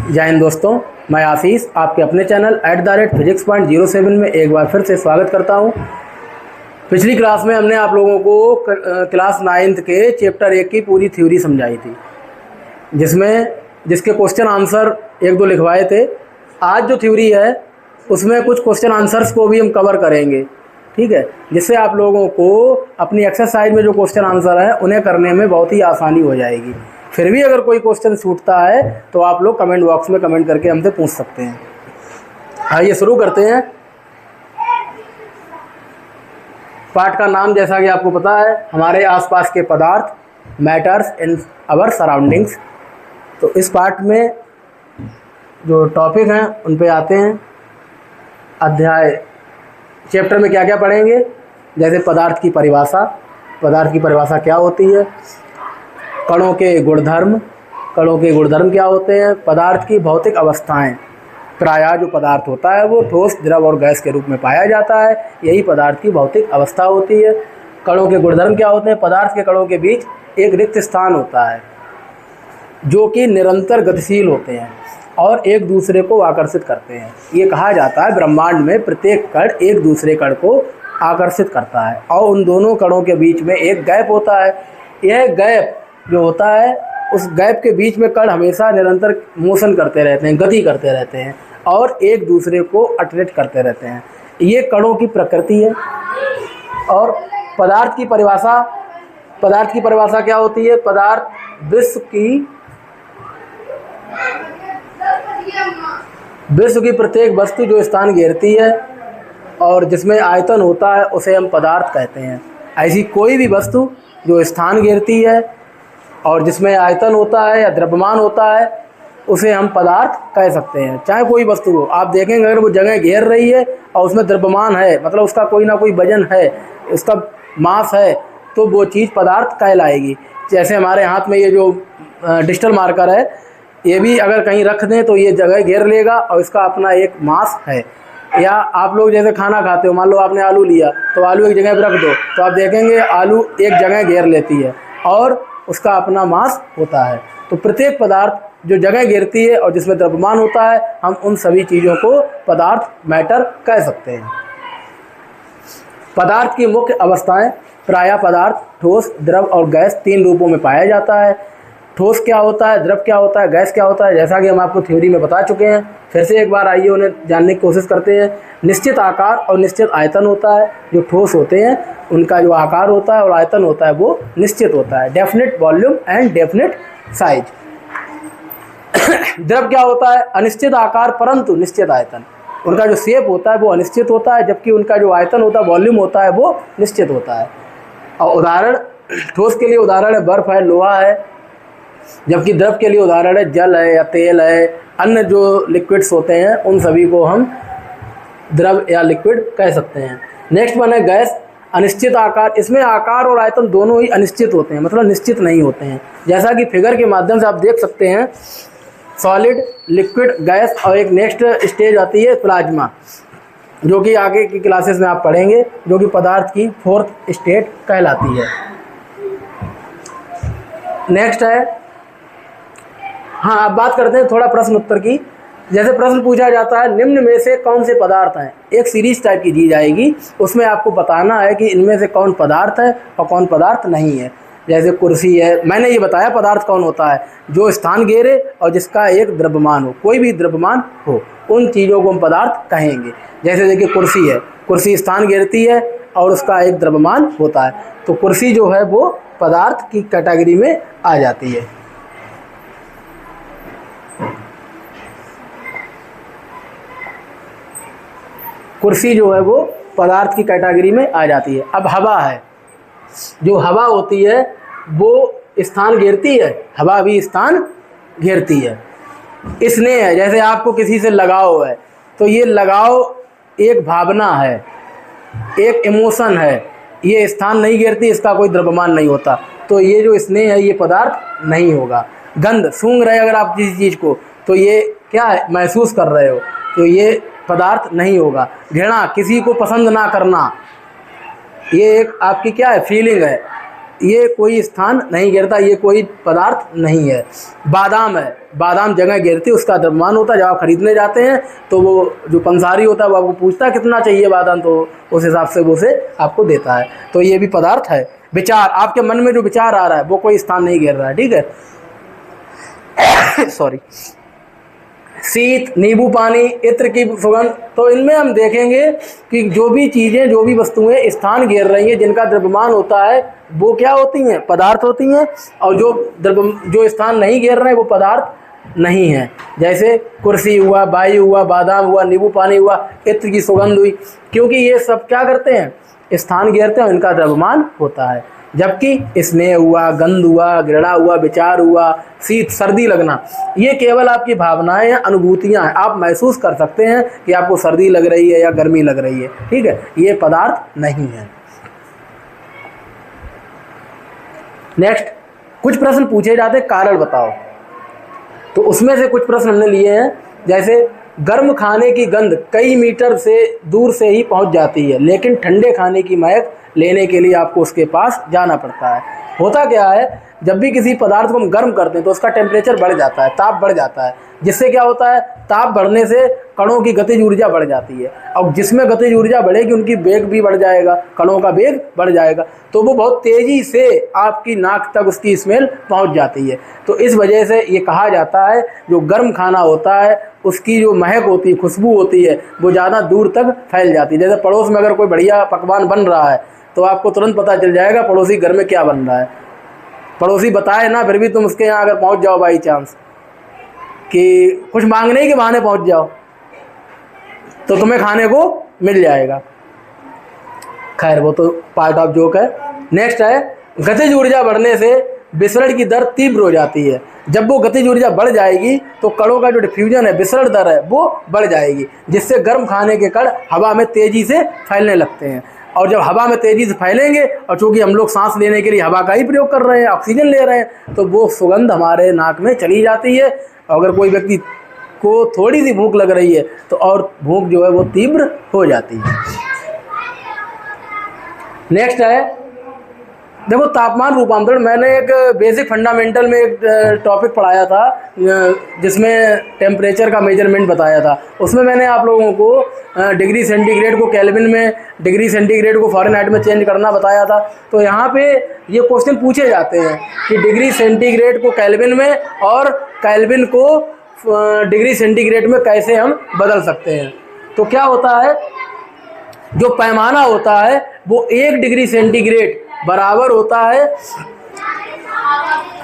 जय हिंद दोस्तों, मैं आशीष आपके अपने चैनल @physics.07 में एक बार फिर से स्वागत करता हूं। पिछली क्लास में हमने आप लोगों को क्लास 9th के चैप्टर 1 की पूरी थ्योरी समझाई थी, जिसके क्वेश्चन आंसर एक दो लिखवाए थे। आज जो थ्योरी है उसमें कुछ क्वेश्चन आंसर्स को भी हम कवर करेंगे, ठीक है, जिससे आप लोगों को अपनी एक्सरसाइज में जो क्वेश्चन आंसर है उन्हें करने में बहुत ही आसानी हो जाएगी। फिर भी अगर कोई क्वेश्चन छूटता है तो आप लोग कमेंट बॉक्स में कमेंट करके हमसे पूछ सकते हैं। आइए शुरू करते हैं। पाठ का नाम जैसा कि आपको पता है, हमारे आसपास के पदार्थ, मैटर्स इन आवर सराउंडिंग्स। तो इस पाठ में जो टॉपिक हैं उन पे आते हैं। चैप्टर में क्या क्या पढ़ेंगे, जैसे पदार्थ की परिभाषा क्या होती है, कणों के गुणधर्म क्या होते हैं, पदार्थ की भौतिक अवस्थाएं। प्रायः जो पदार्थ होता है वो ठोस, द्रव और गैस के रूप में पाया जाता है, यही पदार्थ की भौतिक अवस्था होती है। कणों के गुणधर्म क्या होते हैं, पदार्थ के कणों के बीच एक रिक्त स्थान होता है जो कि निरंतर गतिशील होते हैं और एक दूसरे को आकर्षित करते हैं। ये कहा जाता है ब्रह्मांड में प्रत्येक कण एक दूसरे कण को आकर्षित करता है और उन दोनों कणों के बीच में एक गैप होता है। यह गैप जो होता है, उस गैप के बीच में कण हमेशा निरंतर मोशन करते रहते हैं, गति करते रहते हैं और एक दूसरे को अट्रैक्ट करते रहते हैं। ये कणों की प्रकृति है। और पदार्थ की परिभाषा क्या होती है, पदार्थ विश्व की प्रत्येक वस्तु जो स्थान घेरती है और जिसमें आयतन होता है उसे हम पदार्थ कहते हैं। ऐसी कोई भी वस्तु जो स्थान घेरती है और जिसमें आयतन होता है या द्रव्यमान होता है उसे हम पदार्थ कह सकते हैं। चाहे कोई वस्तु हो, आप देखेंगे अगर वो जगह घेर रही है और उसमें द्रव्यमान है, मतलब उसका कोई ना कोई वजन है, उसका मास है, तो वो चीज़ पदार्थ कहलाएगी। जैसे हमारे हाथ में ये जो डिजिटल मार्कर है, ये भी अगर कहीं रख दें तो ये जगह घेर लेगा और इसका अपना एक मास है। या आप लोग जैसे खाना खाते हो, मान लो आपने आलू लिया तो आलू एक जगह पर रख दो तो आप देखेंगे आलू एक जगह घेर लेती है और उसका अपना मास होता है। तो प्रत्येक पदार्थ जो जगह घेरती है और जिसमें द्रव्यमान होता है, हम उन सभी चीज़ों को पदार्थ, मैटर कह सकते हैं। पदार्थ की मुख्य अवस्थाएं, प्रायः पदार्थ ठोस, द्रव और गैस 3 रूपों में पाया जाता है। ठोस क्या होता है, द्रव क्या होता है, गैस क्या होता है, जैसा कि हम आपको थ्योरी में बता चुके हैं। फिर से एक बार आइए उन्हें जानने की कोशिश करते हैं। निश्चित आकार और निश्चित आयतन होता है। जो ठोस होते हैं उनका जो आकार होता है और आयतन होता है वो निश्चित होता है, definite volume and definite size. द्रव क्या होता है, अनिश्चित आकार परंतु निश्चित आयतन। उनका जो शेप होता है वो अनिश्चित होता है, जबकि उनका जो आयतन होता है, वॉल्यूम होता है, वो निश्चित होता है। और उदाहरण, ठोस के लिए उदाहरण है बर्फ है, लोहा है, जबकि द्रव के लिए उदाहरण है जल है या तेल है। अन्य जो लिक्विड्स होते हैं उन सभी को हम द्रव या लिक्विड कह सकते हैं। नेक्स्ट वन है गैस, अनिश्चित आकार। इसमें आकार और आयतन दोनों ही अनिश्चित होते हैं, मतलब निश्चित नहीं होते हैं। जैसा कि फिगर के माध्यम से आप देख सकते हैं, सॉलिड, लिक्विड, गैस और एक नेक्स्ट स्टेज आती है प्लाज्मा, जो कि आगे की क्लासेस में आप पढ़ेंगे, जो कि पदार्थ की 4th स्टेट कहलाती है। नेक्स्ट है, हाँ, अब बात करते हैं थोड़ा प्रश्न उत्तर की। जैसे प्रश्न पूछा जाता है, निम्न में से कौन से पदार्थ हैं, एक सीरीज टाइप की दी जाएगी, उसमें आपको बताना है कि इनमें से कौन पदार्थ है और कौन पदार्थ नहीं है। जैसे कुर्सी है, मैंने ये बताया पदार्थ कौन होता है, जो स्थान घेरे और जिसका एक द्रव्यमान हो, कोई भी द्रव्यमान हो, उन चीज़ों को हम पदार्थ कहेंगे। जैसे देखिए कुर्सी है, कुर्सी स्थान घेरती है और उसका एक द्रव्यमान होता है, तो कुर्सी जो है वो पदार्थ की कैटेगरी में आ जाती है। कुर्सी जो है वो पदार्थ की कैटेगरी में आ जाती है। अब हवा है, जो हवा होती है वो स्थान घेरती है, हवा भी स्थान घेरती है। स्नेह है, जैसे आपको किसी से लगाव है तो ये लगाव एक भावना है, एक इमोशन है, ये स्थान नहीं घेरती, इसका कोई द्रव्यमान नहीं होता, तो ये जो स्नेह है ये पदार्थ नहीं होगा। गंध, सूंघ रहे अगर आप किसी चीज़ को तो ये क्या है, महसूस कर रहे हो, तो ये पदार्थ नहीं होगा। घृणा, किसी को पसंद ना करना, ये एक आपकी क्या है, फीलिंग है, ये कोई स्थान नहीं गिरता, ये कोई पदार्थ नहीं है। बादाम है, बादाम जगह गिरती है, उसका द्रव्यमान होता है। जब आप खरीदने जाते हैं तो वो जो पंसारी होता है वो आपको पूछता है कितना चाहिए बादाम, तो उस हिसाब से वो उसे आपको देता है। तो ये भी पदार्थ है। विचार, आपके मन में जो विचार आ रहा है वो कोई स्थान नहीं गिर रहा है, ठीक है। सॉरी। शीत, नींबू पानी, इत्र की सुगंध, तो इनमें हम देखेंगे कि जो भी चीज़ें, जो भी वस्तुएं स्थान घेर रही हैं, जिनका द्रव्यमान होता है वो क्या होती हैं, पदार्थ होती हैं। और जो स्थान नहीं घेर रहे हैं वो पदार्थ नहीं है। जैसे कुर्सी हुआ, वायु हुआ, बादाम हुआ, नींबू पानी हुआ, इत्र की सुगंध हुई, क्योंकि ये सब क्या करते हैं, स्थान घेरते हैं, इनका द्रव्यमान होता है। जबकि स्नेह हुआ, गंध हुआ, घृणा हुआ, विचार हुआ, शीत, सर्दी लगना, ये केवल आपकी भावनाएं या अनुभूतियां हैं। आप महसूस कर सकते हैं कि आपको सर्दी लग रही है या गर्मी लग रही है, ठीक है, ये पदार्थ नहीं है। नेक्स्ट, कुछ प्रश्न पूछे जाते हैं, कारण बताओ। तो उसमें से कुछ प्रश्न हमने लिए हैं, जैसे गर्म खाने की गंध कई मीटर से दूर से ही पहुंच जाती है, लेकिन ठंडे खाने की महक लेने के लिए आपको उसके पास जाना पड़ता है। होता क्या है, जब भी किसी पदार्थ को हम गर्म करते हैं तो उसका टेम्परेचर बढ़ जाता है, ताप बढ़ जाता है, जिससे क्या होता है, ताप बढ़ने से कणों की गतिज ऊर्जा बढ़ जाती है। और जिसमें गतिज ऊर्जा बढ़ेगी उनकी वेग भी बढ़ जाएगा, कणों का वेग बढ़ जाएगा, तो वो बहुत तेज़ी से आपकी नाक तक उसकी स्मेल पहुंच जाती है। तो इस वजह से ये कहा जाता है जो गर्म खाना होता है उसकी जो महक होती है, खुशबू होती है, वो ज़्यादा दूर तक फैल जाती है। जैसे पड़ोस में अगर कोई बढ़िया पकवान बन रहा है तो आपको तुरंत पता चल जाएगा पड़ोसी घर में क्या बन रहा है। पड़ोसी बताए ना, फिर भी तुम उसके यहाँ अगर पहुँच जाओ बाई चांस कि कुछ मांगने के बहाने पहुँच जाओ तो तुम्हें खाने को मिल जाएगा। खैर वो तो पार्ट ऑफ जोक है। नेक्स्ट है, गतिज ऊर्जा बढ़ने से विसरण की दर तीव्र हो जाती है। जब वो गतिज ऊर्जा बढ़ जाएगी तो कणों का जो डिफ्यूजन है, विसरण दर है, वो बढ़ जाएगी, जिससे गर्म खाने के कण हवा में तेज़ी से फैलने लगते हैं। और जब हवा में तेज़ी से फैलेंगे, और चूँकि हम लोग सांस लेने के लिए हवा का ही प्रयोग कर रहे हैं, ऑक्सीजन ले रहे हैं, तो वो सुगंध हमारे नाक में चली जाती है। अगर कोई व्यक्ति को थोड़ी सी भूख लग रही है तो और भूख जो है वो तीव्र हो जाती है। नेक्स्ट है, देखो तापमान रूपांतरण, मैंने एक बेसिक फंडामेंटल में एक टॉपिक पढ़ाया था जिसमें टेम्परेचर का मेजरमेंट बताया था। उसमें मैंने आप लोगों को डिग्री सेंटीग्रेड को केल्विन में, डिग्री सेंटीग्रेड को फ़ारेनहाइट में चेंज करना बताया था। तो यहाँ पे ये क्वेश्चन पूछे जाते हैं कि डिग्री सेंटीग्रेड को केल्विन में और केल्विन को डिग्री सेंटीग्रेड में कैसे हम बदल सकते हैं। तो क्या होता है, जो पैमाना होता है वो 1 डिग्री सेंटीग्रेड बराबर होता है,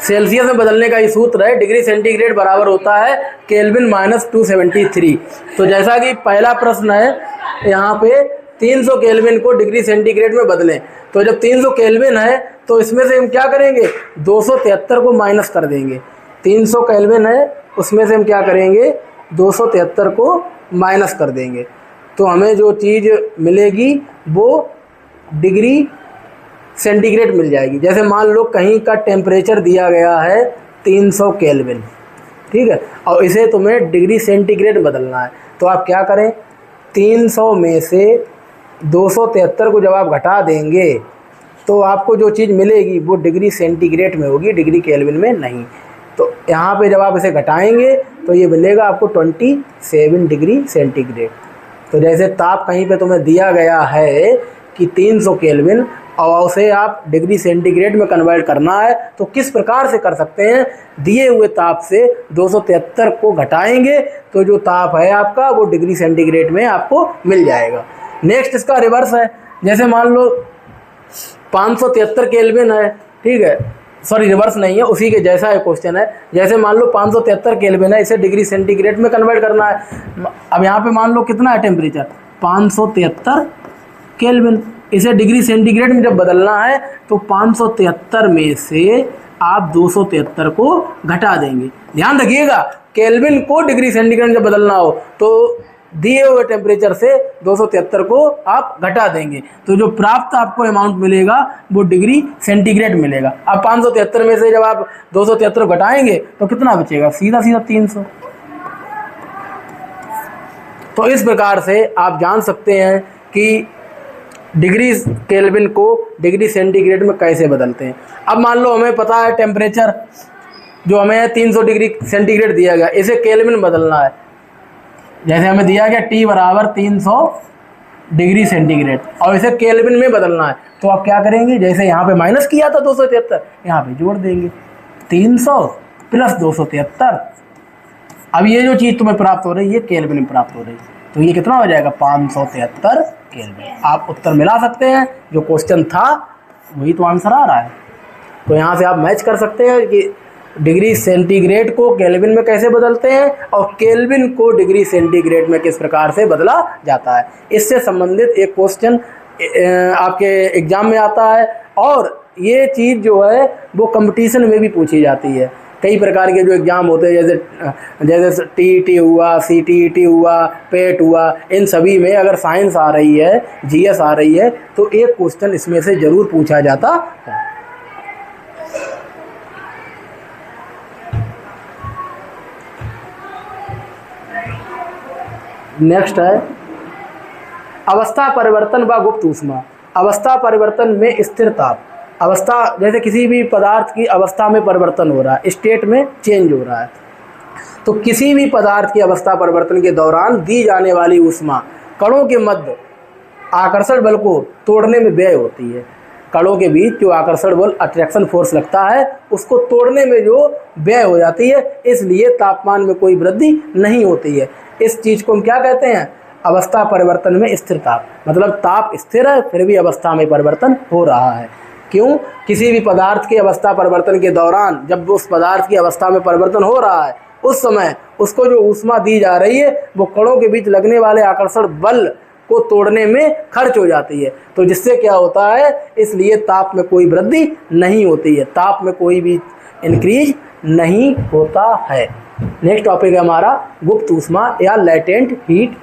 सेल्सियस में बदलने का ये सूत्र है, डिग्री सेंटीग्रेड बराबर होता है केल्विन -273। तो जैसा कि पहला प्रश्न है यहाँ पे 300 केल्विन को डिग्री सेंटीग्रेड में बदलें, तो जब 300 केल्विन है तो इसमें से हम क्या करेंगे, 273 को माइनस कर देंगे। 300 केल्विन है, उसमें से हम क्या करेंगे, 273 को माइनस कर देंगे, तो हमें जो चीज़ मिलेगी वो डिग्री सेंटीग्रेड मिल जाएगी। जैसे मान लो कहीं का टेम्परेचर दिया गया है 300 केल्विन, ठीक है, और इसे तुम्हें डिग्री सेंटीग्रेड बदलना है, तो आप क्या करें, 300 में से 273 को जब आप घटा देंगे तो आपको जो चीज़ मिलेगी वो डिग्री सेंटीग्रेड में होगी, डिग्री केल्विन में नहीं। तो यहाँ पे जब आप इसे घटाएंगे तो ये मिलेगा आपको 27 डिग्री सेंटीग्रेड। तो जैसे ताप कहीं पे तुम्हें दिया गया है कि 300 केल्विन और उसे आप डिग्री सेंटीग्रेड में कन्वर्ट करना है, तो किस प्रकार से कर सकते हैं, दिए हुए ताप से 273 को घटाएंगे तो जो ताप है आपका वो डिग्री सेंटीग्रेड में आपको मिल जाएगा। नेक्स्ट इसका रिवर्स है, जैसे मान लो 573 केल्विन है, ठीक है, सॉरी रिवर्स नहीं है, उसी के जैसा एक क्वेश्चन है। जैसे मान लो 573 केल्विन है, इसे डिग्री सेंटीग्रेड में कन्वर्ट करना है। अब यहाँ पे मान लो कितना है टेम्परेचर, 573 केल्विन, इसे डिग्री सेंटीग्रेड में जब बदलना है तो 573 में से आप 273 को घटा देंगे। ध्यान रखिएगा, केल्विन को डिग्री सेंटीग्रेड जब बदलना हो तो दिए हुए टेम्परेचर से 273 को आप घटा देंगे, तो जो प्राप्त आपको अमाउंट मिलेगा वो डिग्री सेंटीग्रेड मिलेगा। अब 573 में से जब आप 273 घटाएंगे तो कितना बचेगा, सीधा सीधा 300। तो इस प्रकार से आप जान सकते हैं कि डिग्री केल्विन को डिग्री सेंटीग्रेड में कैसे बदलते हैं। अब मान लो हमें पता है टेम्परेचर जो हमें 300 डिग्री सेंटीग्रेड दिया गया, इसे केल्विन में बदलना है। जैसे हमें दिया गया T बराबर 300 डिग्री सेंटीग्रेड और इसे केल्विन में बदलना है, तो आप क्या करेंगे, जैसे यहाँ पे माइनस किया था 273, यहाँ पे जोड़ देंगे 300 प्लस 273। अब ये जो चीज़ तुम्हें प्राप्त हो रही है ये केल्विन में प्राप्त हो रही है, तो ये कितना हो जाएगा 573 केल्विन। आप उत्तर मिला सकते हैं, जो क्वेश्चन था वही तो आंसर आ रहा है। तो यहाँ से आप मैच कर सकते हैं कि डिग्री सेंटीग्रेड को केल्विन में कैसे बदलते हैं और केल्विन को डिग्री सेंटीग्रेड में किस प्रकार से बदला जाता है। इससे संबंधित एक क्वेश्चन आपके एग्जाम में आता है और ये चीज़ जो है वो कंपटीशन में भी पूछी जाती है। कई प्रकार के जो एग्ज़ाम होते हैं जैसे TET हुआ, CTET हुआ, पेट हुआ, इन सभी में अगर साइंस आ रही है, GS आ रही है, तो एक क्वेश्चन इसमें से ज़रूर पूछा जाता है। नेक्स्ट है अवस्था परिवर्तन व गुप्त ऊष्मा। अवस्था परिवर्तन में स्थिर ताप, अवस्था जैसे किसी भी पदार्थ की अवस्था में परिवर्तन हो रहा है, स्टेट में चेंज हो रहा है, तो किसी भी पदार्थ की अवस्था परिवर्तन के दौरान दी जाने वाली ऊष्मा कणों के मध्य आकर्षण बल को तोड़ने में व्यय होती है। कणों के बीच जो आकर्षण बल अट्रैक्शन फोर्स लगता है उसको तोड़ने में जो व्यय हो जाती है, इसलिए तापमान में कोई वृद्धि नहीं होती है। इस चीज़ को हम क्या कहते हैं, अवस्था परिवर्तन में स्थिर ताप। मतलब ताप स्थिर है फिर भी अवस्था में परिवर्तन हो रहा है। क्यों, किसी भी पदार्थ के अवस्था परिवर्तन के दौरान जब उस पदार्थ की अवस्था में परिवर्तन हो रहा है उस समय उसको जो ऊष्मा दी जा रही है वो कणों के बीच लगने वाले आकर्षण बल को तोड़ने में खर्च हो जाती है, तो जिससे क्या होता है, इसलिए ताप में कोई वृद्धि नहीं होती है, ताप में कोई भी इंक्रीज नहीं होता है। नेक्स्ट टॉपिक है हमारा गुप्त ऊष्मा या लेटेंट हीट।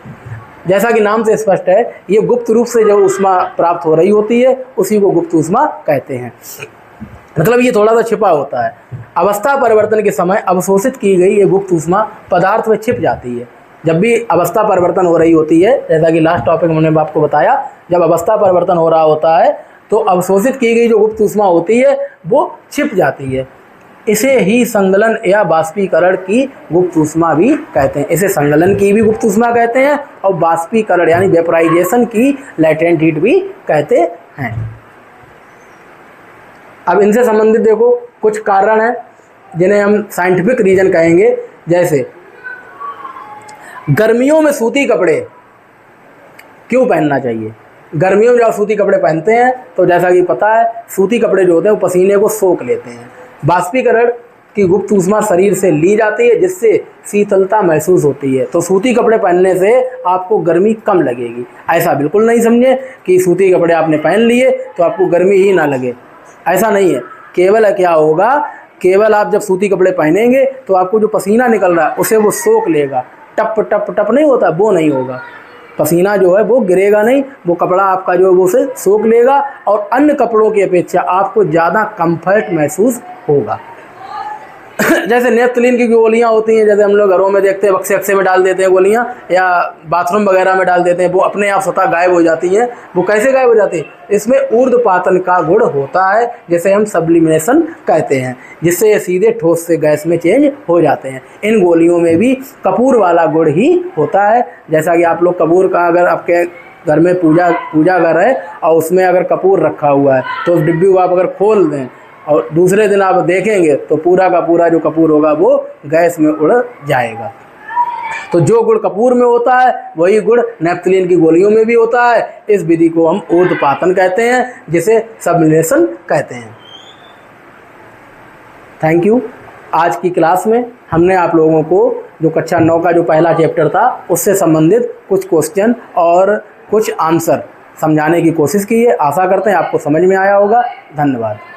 जैसा कि नाम से स्पष्ट है, ये गुप्त रूप से जो ऊष्मा प्राप्त हो रही होती है उसी को गुप्त ऊष्मा कहते हैं। मतलब ये थोड़ा सा छिपा होता है। अवस्था परिवर्तन के समय अवशोषित की गई ये गुप्त ऊष्मा पदार्थ में छिप जाती है। जब भी अवस्था परिवर्तन हो रही होती है, जैसा कि लास्ट टॉपिक में मैंने आपको बताया, जब अवस्था परिवर्तन हो रहा होता है तो अवशोषित की गई जो गुप्त ऊष्मा होती है वो छिप जाती है। इसे ही संगलन या बाष्पीकरण की गुप्त ऊष्मा भी कहते हैं। इसे संगलन की भी गुप्त ऊष्मा कहते हैं और बाष्पीकरण यानी वेपराइजेशन की लेटेंट हीट भी कहते हैं। अब इनसे संबंधित देखो कुछ कारण हैं जिन्हें हम साइंटिफिक रीजन कहेंगे। जैसे गर्मियों में सूती कपड़े क्यों पहनना चाहिए। गर्मियों में जब सूती कपड़े पहनते हैं तो जैसा कि पता है सूती कपड़े जो होते हैं वो पसीने को सोख लेते हैं। बाष्पीकरण की गुप्त ऊष्मा शरीर से ली जाती है जिससे शीतलता महसूस होती है, तो सूती कपड़े पहनने से आपको गर्मी कम लगेगी। ऐसा बिल्कुल नहीं समझे कि सूती कपड़े आपने पहन लिए तो आपको गर्मी ही ना लगे, ऐसा नहीं है। केवल क्या होगा, केवल आप जब सूती कपड़े पहनेंगे तो आपको जो पसीना निकल रहा है उसे वो सोख लेगा। टप टप टप नहीं होता, वो नहीं होगा। पसीना जो है वो गिरेगा नहीं, वो कपड़ा आपका जो है वो उसे सोख लेगा और अन्य कपड़ों की अपेक्षा आपको ज़्यादा कंफर्ट महसूस होगा। जैसे नेफ्थलीन की गोलियां होती हैं, जैसे हम लोग घरों में देखते हैं बक्से अक्से में डाल देते हैं गोलियां या बाथरूम वगैरह में डाल देते हैं, वो अपने आप स्वतः गायब हो जाती हैं। वो कैसे गायब हो जाती है, इसमें ऊर्ध्वपातन का गुण होता है जिसे हम सब्लिमिनेशन कहते हैं, जिससे ये सीधे ठोस से गैस में चेंज हो जाते हैं। इन गोलियों में भी कपूर वाला गुण ही होता है। जैसा कि आप लोग कपूर का, अगर आपके घर में पूजा घर है और उसमें अगर कपूर रखा हुआ है तो उस डिब्बी को आप अगर खोल दें और दूसरे दिन आप देखेंगे तो पूरा का पूरा जो कपूर होगा वो गैस में उड़ जाएगा। तो जो गुण कपूर में होता है वही गुण नेफ्थलीन की गोलियों में भी होता है। इस विधि को हम ऊर्ध्वपातन कहते हैं, जिसे सब्लिमिनेशन कहते हैं। Thank you. आज की क्लास में हमने आप लोगों को जो कक्षा 9 का जो पहला चैप्टर था उससे संबंधित कुछ क्वेश्चन और कुछ आंसर समझाने की कोशिश की है। आशा करते हैं आपको समझ में आया होगा। धन्यवाद।